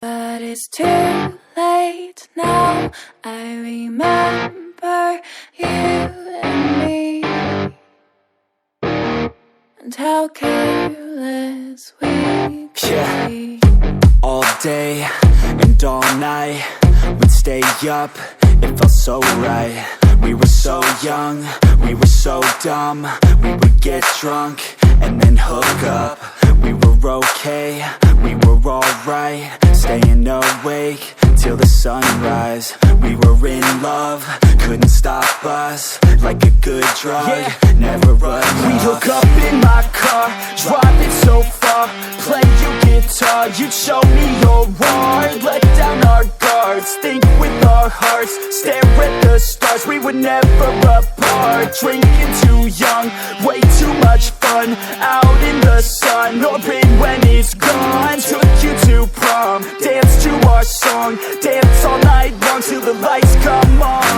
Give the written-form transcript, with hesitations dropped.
But it's too late now. I remember you and me, and how careless we could be. All day and all night, we'd stay up, it felt so right. We were so young, we were so dumb. We would get drunk and then hook up. We were okay, we were alright, staying awake till the sunrise. We were in love, couldn't stop us. Like a good drug, never enough. We'd hook up in my car, driving so far, play you guitar, you'd show me your art. Let down our guards, think with our hearts, stare at the stars. We were never apart, drinking too young, way too much fun. Out in the sun, orbit when it's gone. Took you to prom, dance to our song, dance all night long till the lights come on.